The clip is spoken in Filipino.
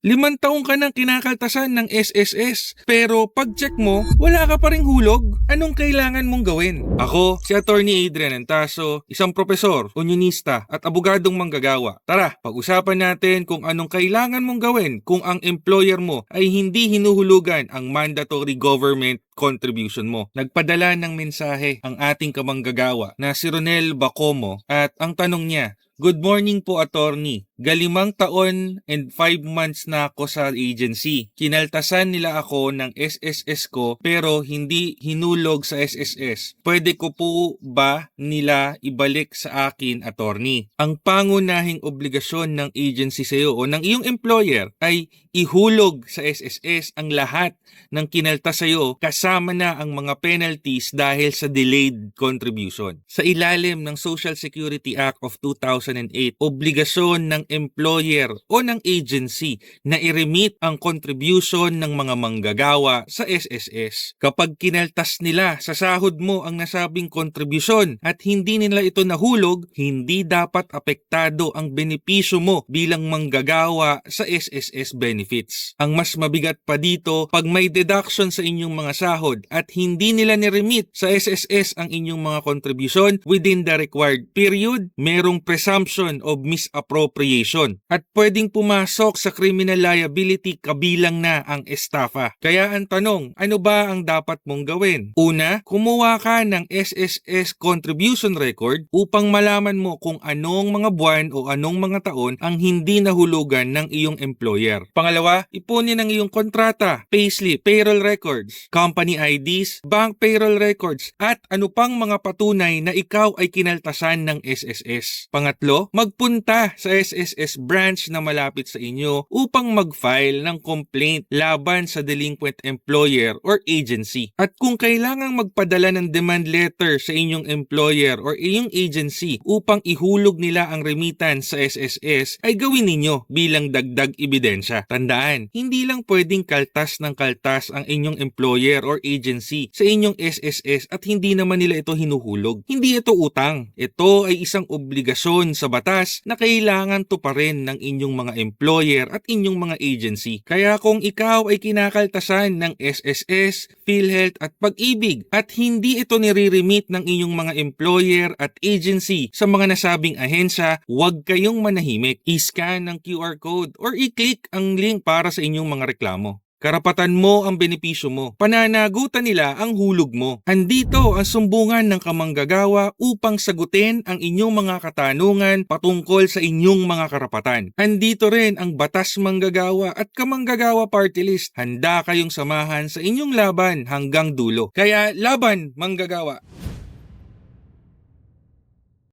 5 taong ka nang kinakaltasan ng SSS, pero pag-check mo, wala ka pa ring hulog. Anong kailangan mong gawin? Ako, si Attorney Adrian Entaso, isang propesor, unionista at abogadong manggagawa. Tara, pag-usapan natin kung anong kailangan mong gawin kung ang employer mo ay hindi hinuhulugan ang mandatory government contribution mo. Nagpadala ng mensahe ang ating kamanggagawa na si Ronel Bacomo at ang tanong niya, "Good morning po, attorney. Galimang taon and 5 months na ako sa agency. Kinaltasan nila ako ng SSS ko pero hindi hinulog sa SSS. Pwede ko po ba nila ibalik sa akin, attorney?" Ang pangunahing obligasyon ng agency sa iyo o ng iyong employer ay ihulog sa SSS ang lahat ng kinaltas sa iyo kasama na ang mga penalties dahil sa delayed contribution. Sa ilalim ng Social Security Act of 2008, obligasyon ng employer o ng agency na i-remit ang contribution ng mga manggagawa sa SSS. Kapag kinaltas nila sa sahod mo ang nasabing contribution at hindi nila ito nahulog, hindi dapat apektado ang benepisyo mo bilang manggagawa sa SSS benefits. Ang mas mabigat pa dito, pag may deduction sa inyong mga sahod at hindi nila ni-remit sa SSS ang inyong mga contribution within the required period, merong presumption of misappropriation at pwedeng pumasok sa criminal liability kabilang na ang estafa. Kaya ang tanong, ano ba ang dapat mong gawin? Una, kumuha ka ng SSS contribution record upang malaman mo kung anong mga buwan o anong mga taon ang hindi nahulugan ng iyong employer. Pangalawa, ipunin ang iyong kontrata, payslip, payroll records, company IDs, bank payroll records, at ano pang mga patunay na ikaw ay kinaltasan ng SSS. Pangatlo, magpunta sa SSS branch na malapit sa inyo upang mag-file ng complaint laban sa delinquent employer or agency. At kung kailangang magpadala ng demand letter sa inyong employer or iyong agency upang ihulog nila ang remittance sa SSS, ay gawin ninyo bilang dagdag ebidensya. Tandaan, hindi lang pwedeng kaltas ng kaltas ang inyong employer or agency sa inyong SSS at hindi naman nila ito hinuhulog. Hindi ito utang. Ito ay isang obligasyon sa batas na kailangan tuparin ng inyong mga employer at inyong mga agency. Kaya kung ikaw ay kinakaltasan ng SSS, PhilHealth at Pag-ibig at hindi ito nire-remit ng inyong mga employer at agency sa mga nasabing ahensya, huwag kayong manahimik. I-scan ng QR code or i-click ang link para sa inyong mga reklamo. Karapatan mo ang benepisyo mo. Pananagutan nila ang hulog mo. Andito ang sumbungan ng kamanggagawa upang sagutin ang inyong mga katanungan patungkol sa inyong mga karapatan. Andito rin ang Batas Manggagawa at Kamanggagawa Party List. Handa kayong samahan sa inyong laban hanggang dulo. Kaya laban, manggagawa!